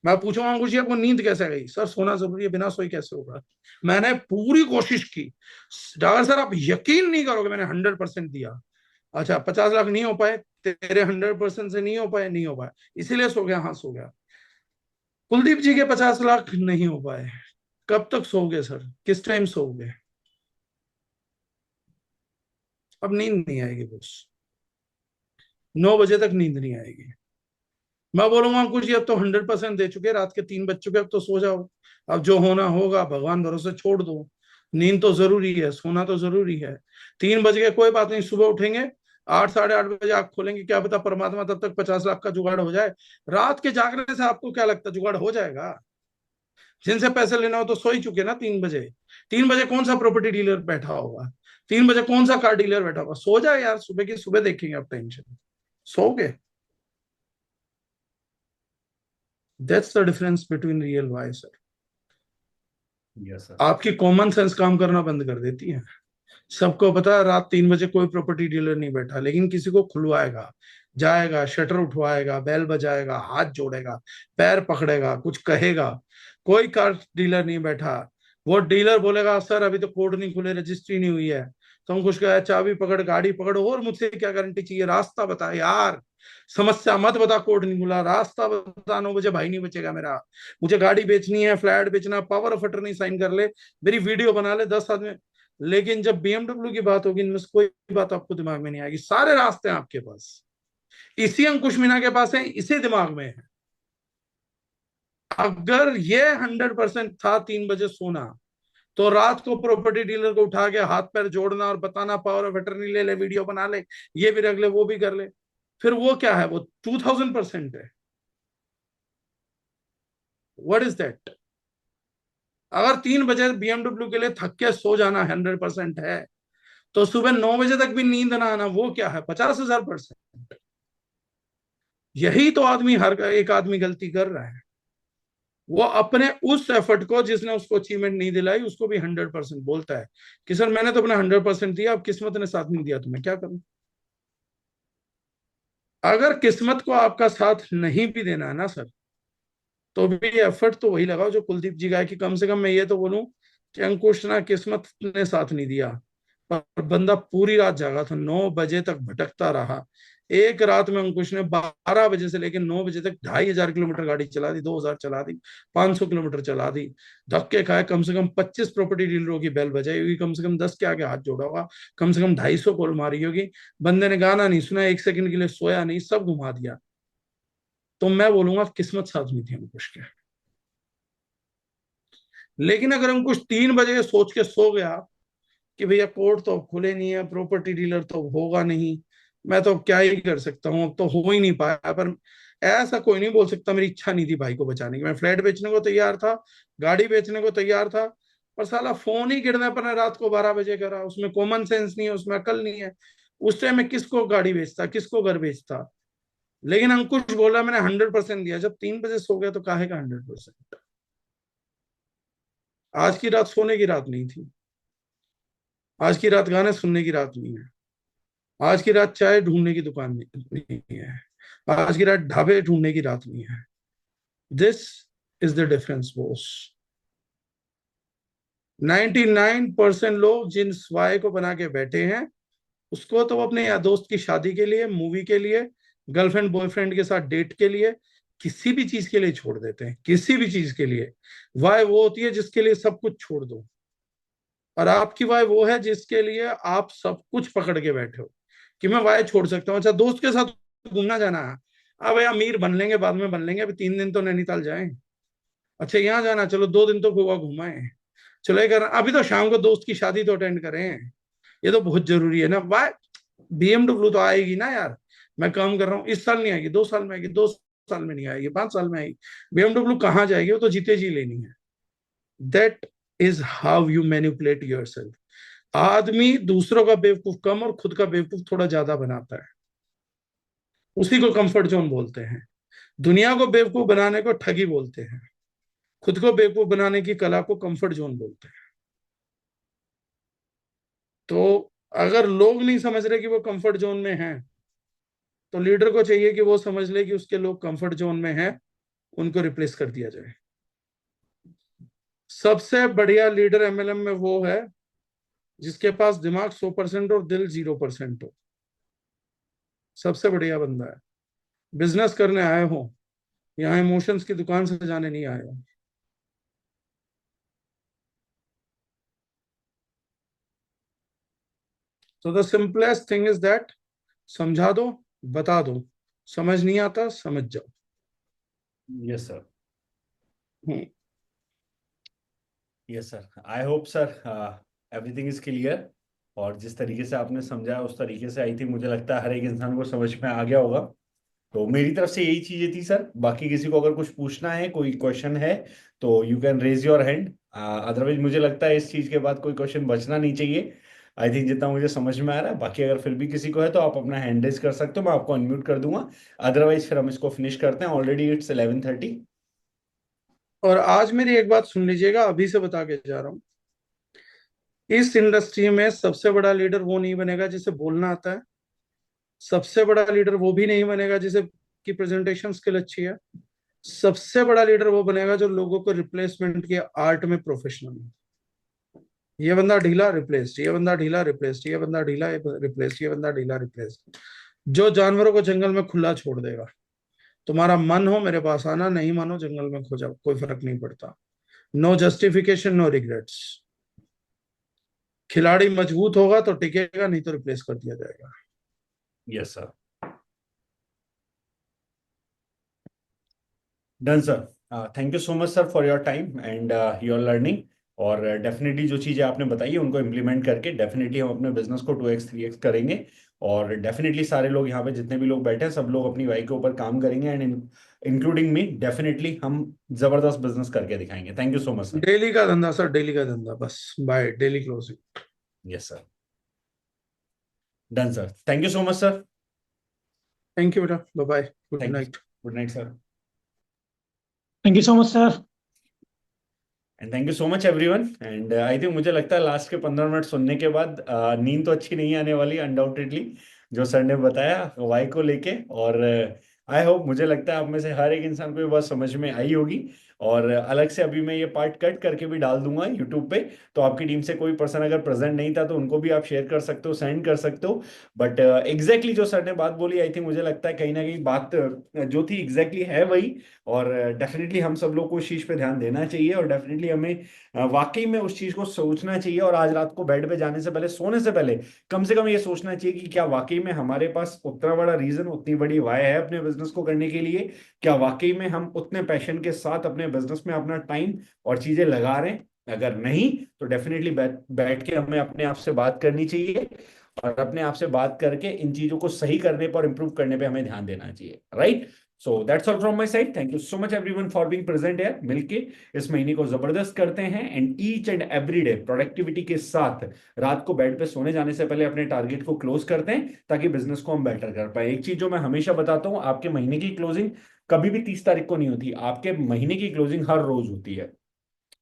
मैं पूछूंगा कुछ, आपको नींद कैसे गई? सर सोना जरूरी है, बिना सोई कैसे होगा? मैंने पूरी कोशिश की। डागर सर आप यकीन नहीं करोगे, मैंने 100% दिया। अच्छा 50 लाख नहीं हो पाए, तेरे 100% से नहीं हो पाए, नहीं हो पाए इसीलिए सो गया? हाँ सो गया। कुलदीप जी के 50 लाख नहीं हो पाए। कब तक सोओगे सर, किस टाइम सोओगे? अब नींद नहीं आएगी बस, 9 बजे तक नींद नहीं आएगी। मैं बोलूंगा अंकुश जी अब तो 100% दे चुके, रात के 3 बज चुके, अब तो सो जाओ। अब जो होना होगा भगवान भरोसे छोड़ दो। नींद तो जरूरी है, सोना तो जरूरी है। 3 बज गए कोई बात नहीं, सुबह उठेंगे 8, 8:30 बजे आंख खोलेंगे, क्या पता परमात्मा तब तक 50 लाख का जुगाड़ हो जाए। रात के जागने से आपको क्या लगता है जुगाड़ हो जाएगा? जिनसे पैसे लेना हो तो सो ही चुके ना 3 बजे। 3 बजे कौन सा प्रॉपर्टी डीलर बैठा होगा? 3 बजे कौन सा कार डीलर बैठा होगा? सो जाए यार, सुबह की सुबह देखेंगे, आप टेंशन सो गए। That's the difference between real why sir. Yes sir. आपकी कॉमन सेंस काम करना बंद कर देती है। सबको पता है रात 3 बजे कोई प्रॉपर्टी डीलर नहीं बैठा, लेकिन किसी को खुलवाएगा, जाएगा, शटर उठवाएगा, बेल बजाएगा, हाथ जोड़ेगा, पैर पकड़ेगा, कुछ कहेगा। कोई कार डीलर नहीं बैठा। वो डीलर बोलेगा सर अभी तो कोर्ट नहीं खुले, रजिस्ट्री नहीं हुई है। तो हम कुछ कहा, चाबी पकड़ गाड़ी पकड़ो, और मुझसे क्या गारंटी चाहिए? रास्ता बता यार, समस्या मत बता, कोर्ट नहीं खुला, रास्ता बता, 9 बजे भाई नहीं बचेगा मेरा। मुझे गाड़ी बेचनी है, फ्लैट बेचना, पावर ऑफ अटर्नी साइन कर ले, मेरी वीडियो बना ले 10 आदमी। लेकिन जब बीएमडब्ल्यू की बात होगी, इनमें से कोई बात आपको दिमाग में नहीं आएगी। सारे रास्ते हैं आपके पास, इसी अंकुश मीना के पास है, इसी दिमाग में है। अगर ये 100% था 3 बजे सोना, तो रात को प्रॉपर्टी डीलर को उठा के हाथ पैर जोड़ना और बताना पावर ऑफ अटर्नी ले ले, वीडियो बना ले, ये भी रख ले, वो भी कर ले। फिर वो क्या है? वो 2000% है। What is that? अगर 3 बजे बीएमडब्ल्यू के लिए थक के सो जाना 100% है, तो सुबह 9 बजे तक भी नींद ना आना वो क्या है? 50,000%। यही तो आदमी, हर एक आदमी गलती कर रहा है। वो अपने उस एफर्ट को, जिसने उसको अचीवमेंट नहीं दिलाई, उसको भी 100% बोलता है कि सर मैंने तो अपना 100% दिया, अब किस्मत ने साथ नहीं दिया तो मैं क्या करूं? अगर किस्मत को आपका साथ नहीं भी देना है ना सर, तो भी एफर्ट तो वही लगाओ जो कुलदीप जी का है, कि कम से कम मैं ये तो बोलूं कि अंकुश ना किस्मत ने साथ नहीं दिया, और बंदा पूरी रात जागा था, 9 बजे तक भटकता रहा। एक रात में अंकुश ने 12 बजे से लेकर 9 बजे तक 2,500 किलोमीटर गाड़ी चला दी, 2,000 चला दी, 500 किलोमीटर चला दी। धक्के खाए, कम से कम 25 प्रॉपर्टी डीलरों की बेल बजाई होगी, कम से कम 10 के आगे हाथ जोड़ा होगा, कम से कम 250 कॉल मारी होगी। बंदे ने गाना नहीं सुना, 1 सेकंड के लिए सोया नहीं, सब घुमा दिया। तो मैं बोलूंगा किस्मत साथ में थी अंकुश के। लेकिन अगर अंकुश 3 बजे सोच के सो गया कि भैया कोर्ट तो अब खुले नहीं है, प्रॉपर्टी डीलर तो अब होगा नहीं, मैं तो अब क्या ही कर सकता हूँ, अब तो हो ही नहीं पाया, पर ऐसा कोई नहीं बोल सकता मेरी इच्छा नहीं थी भाई को बचाने की। मैं फ्लैट बेचने को तैयार था, गाड़ी बेचने को तैयार था, पर साला फोन ही किडनैपर ने रात को 12 बजे करा। उसमें कॉमन सेंस नहीं है, उसमें अकल नहीं है। उस टाइम में किसको गाड़ी बेचता, किसको घर बेचता। लेकिन अंकुश बोला मैंने 100% दिया। जब 3 बजे सो गया तो काहे का 100%। आज की रात सोने की रात नहीं थी, आज की रात गाने सुनने की रात नहीं है, आज की रात चाय ढूंढने की दुकान नहीं है, आज की रात ढाबे ढूंढने की रात नहीं है। This is the difference boss. 99% लोग जिन स्वाय को बना के बैठे हैं, उसको तो वो अपने यार दोस्त की शादी के लिए, मूवी के लिए, गर्लफ्रेंड बॉयफ्रेंड के साथ डेट के लिए, किसी भी चीज के लिए छोड़ देते हैं, किसी भी चीज के लिए। वाय वो होती है जिसके लिए सब कुछ छोड़ दो, और आपकी वाय वो है जिसके लिए आप सब कुछ पकड़ के बैठे हो कि मैं वाय छोड़ सकता हूँ। अच्छा, दोस्त के साथ घूमना जाना है, अब अमीर बन लेंगे, बाद में बन लेंगे, अभी 3 दिन तो नैनीताल जाएं। अच्छा, यहाँ जाना, चलो 2 दिन तो गोवा घुमाएं। चलो एक अभी तो शाम को दोस्त की शादी तो अटेंड करें, ये तो बहुत जरूरी है ना। वाई BMW तो आएगी ना यार, मैं काम कर रहा हूँ, इस साल नहीं आएगी, 2 साल में आएगी, 2 साल में नहीं आएगी, 5 साल में आएगी। BMW कहाँ जाएगी, वो तो जीते जी लेनी है। That is how you manipulate your self. आदमी दूसरों का बेवकूफ कम और खुद का बेवकूफ थोड़ा ज्यादा बनाता है, उसी को कंफर्ट जोन बोलते हैं। दुनिया को बेवकूफ बनाने को ठगी बोलते हैं, खुद को बेवकूफ बनाने की कला को कंफर्ट जोन बोलते हैं। तो अगर लोग नहीं समझ रहे कि वो कंफर्ट जोन में हैं, तो लीडर को चाहिए कि वो समझ ले कि उसके लोग कंफर्ट जोन में हैं, उनको रिप्लेस कर दिया जाए। सबसे बढ़िया लीडर MLM में वो है जिसके पास दिमाग 100% और दिल 0% हो। सबसे बढ़िया बंदा है। बिजनेस करने आए हो, यहाँ इमोशंस की दुकान से जाने नहीं आए हो। तो the simplest thing is that, समझा दो, बता दो, समझ नहीं आता समझ जाओ। Yes sir. Hmm. Yes sir, I hope sir everything is clear. और जिस तरीके से आपने समझाया उस तरीके से आई थी, मुझे लगता है हर एक इंसान को समझ में आ गया होगा। तो मेरी तरफ से यही चीजें थी सर। बाकी किसी को अगर कुछ पूछना है, कोई क्वेश्चन है, तो you can raise your hand. Otherwise मुझे लगता है इस चीज के बाद कोई क्वेश्चन बचना नहीं चाहिए। आई थिंक जितना मुझे समझ में आ रहा है। बाकी अगर फिर भी किसी को है तो आप अपना हैंड रेज कर सकते हो, मैं आपको अनम्यूट कर दूंगा। अदरवाइज फिर हम इसको फिनिश करते हैं, ऑलरेडी इट्स 11:30। और आज मेरी एक बात सुन लीजिएगा, अभी से बता के जा रहा हूँ। इस इंडस्ट्री में सबसे बड़ा लीडर वो नहीं बनेगा जिसे बोलना आता है, सबसे बड़ा लीडर वो भी नहीं बनेगा जिसे की प्रेजेंटेशन स्किल अच्छी है। सबसे बड़ा लीडर वो बनेगा जो लोगों को रिप्लेसमेंट के आर्ट में प्रोफेशनल है। ये बंदा ढीला रिप्लेस्ड, ये बंदा ढीला रिप्लेस्ड, ये बंदा ढीला रिप्लेस्ड, ये बंदा ढीला रिप्लेस्ड। जो जानवरों को जंगल में खुला छोड़ देगा। तुम्हारा मन हो मेरे पास आना, नहीं मानो जंगल में खो जाओ, कोई फर्क नहीं पड़ता। No justification, no regrets. खिलाड़ी मजबूत होगा तो टिकेगा, नहीं तो रिप्लेस कर दिया जाएगा। Yes sir. Done sir. Thank you so much sir for your time and your learning. और डेफिनेटली जो चीज़ें आपने बताई है उनको इम्प्लीमेंट करके डेफिनेटली हम अपने बिजनेस को 2x 3x करेंगे। और डेफिनेटली सारे लोग यहाँ पे जितने भी लोग बैठे हैं सब लोग अपनी वाई के ऊपर काम करेंगे, एंड इंक्लूडिंग मी। डेफिनेटली हम जबरदस्त बिजनेस करके दिखाएंगे। Thank you so much sir. Daily का धंधा सर, डेली का धंधा, बस bye, daily closing. Yes sir. Done sir, thank you so much sir. Thank you बेटा, bye bye, good thank you. Night. Good night sir. Thank you so much sir. And thank you so much everyone. And I think मुझे लगता है last के 15 minute सुनने के बाद नींद तो अच्छी नहीं आने वाली अनडाउटेडली, जो सर ने बताया वाई को लेके। और आई होप, मुझे लगता है आप में से हर एक इंसान को ये बात समझ में आई होगी। और अलग से अभी मैं ये पार्ट कट करके भी डाल दूंगा यूट्यूब पे, तो आपकी टीम से कोई पर्सन अगर प्रेजेंट नहीं था तो उनको भी आप शेयर कर सकते हो, सेंड कर सकते हो। बट एग्जैक्टली जो सर ने बात बोली, आई थिंक मुझे लगता है कहीं ना कहीं बात जो थी एग्जैक्टली है वही। और डेफिनेटली हम सब लोग को उस चीज पे ध्यान देना चाहिए, और डेफिनेटली हमें वाकई में उस चीज को सोचना चाहिए। और आज रात को बेड पे जाने से पहले, सोने से पहले कम से कम ये सोचना चाहिए कि क्या वाकई में हमारे पास उतना बड़ा रीजन, उतनी बड़ी वाय है अपने बिजनेस को करने के लिए। क्या वाकई में हम उतने पैशन के साथ अपने बिजनेस में अपना टाइम और चीजें लगा रहे हैं। अगर नहीं तो डेफिनेटली बैठ के हमें अपने आप से बात करनी चाहिए, और अपने आप से बात करके इन चीजों को सही करने पर, इंप्रूव करने पे हमें ध्यान देना चाहिए। Right. So that's all from my side. Thank you so much everyone for being present here. मिलके इस महीने को जबरदस्त करते हैं, and each and every day productivity के साथ रात को बेड पे सोने जाने से पहले अपने टारगेट को क्लोज करते हैं, ताकि बिजनेस को हम बेटर कर पाए। एक चीज जो मैं हमेशा बताता हूँ, आपके महीने की क्लोजिंग कभी भी 30 तारीख को नहीं होती, आपके महीने की क्लोजिंग हर रोज होती है।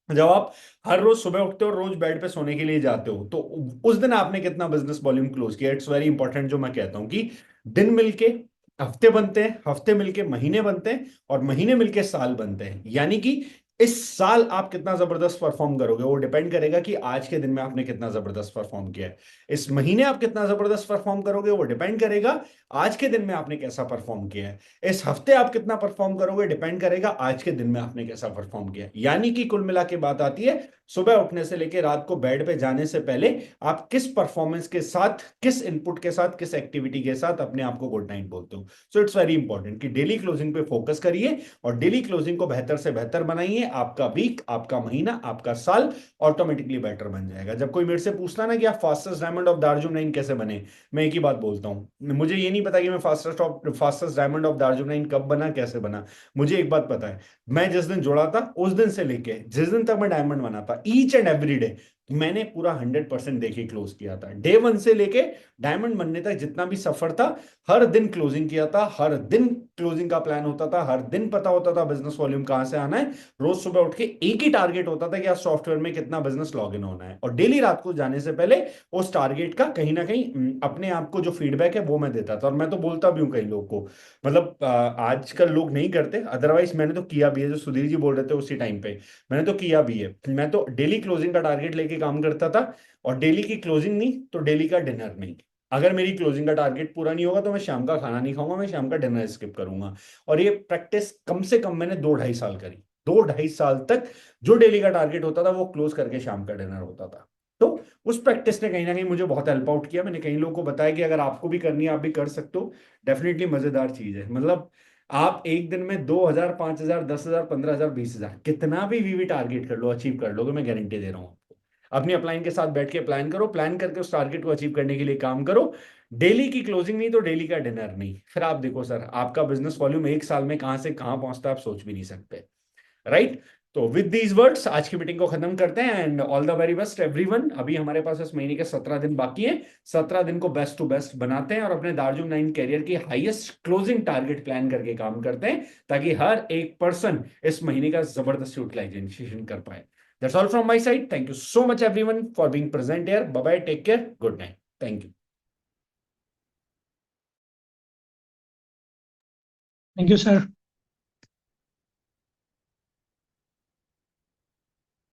जब आप हर रोज सुबह उठते हो और रोज बेड पे सोने के लिए जाते हो, तो उस दिन आपने कितना बिजनेस वॉल्यूम क्लोज किया। इट्स वेरी इंपॉर्टेंट, जो मैं कहता हूं कि दिन मिलके हफ्ते बनते हैं, हफ्ते मिलके महीने बनते हैं, और महीने मिलके साल बनते हैं। यानी कि इस साल आप कितना जबरदस्त परफॉर्म करोगे, वो डिपेंड करेगा कि आज के दिन में आपने कितना जबरदस्त परफॉर्म किया है। इस महीने आप कितना जबरदस्त परफॉर्म करोगे, वो डिपेंड करेगा आज के दिन में आपने कैसा परफॉर्म किया है। इस हफ्ते आप कितना परफॉर्म करोगे, डिपेंड करेगा आज के दिन में आपने कैसा परफॉर्म किया। यानी कि कुल मिला के बात आती है, सुबह उठने से लेकर रात को बेड पे जाने से पहले आप किस परफॉर्मेंस के साथ, किस इनपुट के साथ, किस एक्टिविटी के साथ अपने आप को गुड नाइट बोलते हो। सो इट्स वेरी इंपॉर्टेंट कि डेली क्लोजिंग पे फोकस करिए, और डेली क्लोजिंग को बेहतर से बेहतर बनाइए। आपका वीक, आपका महीना, आपका साल ऑटोमेटिकली बेटर बन जाएगा। जब कोई मेरे से पूछता ना कि आप फास्टेस्ट डायमंड ऑफ दार्जिलिंग 9 कैसे बने, मैं एक ही बात बोलता हूँ, मुझे ये नहीं पता कि मैं फास्टेस्ट डायमंड ऑफ दार्जिलिंग कब बना, कैसे बना। मुझे एक बात पता है, मैं जिस दिन जुड़ा था उस दिन से लेके जिस दिन तक मैं डायमंड बना था, ईच एंड एवरी डे मैंने पूरा 100% देखिए क्लोज किया था। डे वन से लेके डायमंड बनने तक जितना भी सफर था, हर दिन क्लोजिंग किया था, हर दिन क्लोजिंग का प्लान होता था, हर दिन पता होता था बिजनेस वॉल्यूम कहां से आना है। रोज सुबह उठ के एक ही टारगेट होता था कि आज सॉफ्टवेयर में कितना बिजनेस लॉग इन होना है, और डेली रात को जाने से पहले उस टारगेट का कहीं ना कहीं अपने आप को जो फीडबैक है वो मैं देता था। और मैं तो बोलता भी हूँ कई लोग को, मतलब आजकल लोग नहीं करते, अदरवाइज मैंने तो किया भी है, जो सुधीर जी बोल रहे थे उसी टाइम पे मैंने तो किया भी है। मैं तो डेली क्लोजिंग का टारगेट लेके काम करता था, और डेली की क्लोजिंग नहीं तो डेली का डिनर नहीं। अगर मेरी क्लोजिंग का टारगेट पूरा नहीं होगा तो मैं शाम का खाना नहीं खाऊंगा, मैं शाम का डिनर स्किप करूंगा। और ये प्रैक्टिस कम से कम मैंने 2 ढाई साल करी। 2 ढाई साल तक जो डेली का टारगेट होता था वो क्लोज करके शाम का डिनर होता था। तो उस प्रैक्टिस ने कहीं ना कहीं मुझे बहुत हेल्प आउट किया। मैंने कई लोगों को बताया कि अगर आपको भी करनी है आप भी कर सकते हो। डेफिनेटली मजेदार चीज है। मतलब आप एक दिन में 2,000, 5,000, 10,000, 15,000, 20,000 कितना भी वीवी टारगेट कर लो, अचीव कर लोगे, मैं गारंटी दे रहा हूँ आपको। अपनी अपलाइन के साथ बैठ के प्लान करो, प्लान करके उस टारगेट को अचीव करने के लिए काम करो। डेली की क्लोजिंग नहीं तो डेली का डिनर नहीं, फिर आप देखो सर आपका बिजनेस वॉल्यूम एक साल में कहां से कहां पहुंचता है, आप सोच भी नहीं सकते। राइट। तो विद दीज वर्ड्स आज की मीटिंग को खत्म करते हैं, and all the very best everyone. अभी हमारे पास इस महीने के 17 दिन बाकी हैं। 17 दिन को बेस्ट टू बेस्ट बनाते हैं, और अपने दार्जिलिंग 9 कैरियर की हाईएस्ट क्लोजिंग टारगेट प्लान करके काम करते हैं, ताकि हर एक पर्सन इस महीने का जबरदस्त यूटिलाइजेशन कर पाए। That's all from my side. Thank you so much everyone for being present here. Bye bye, take care, good night, thank you. Thank you sir.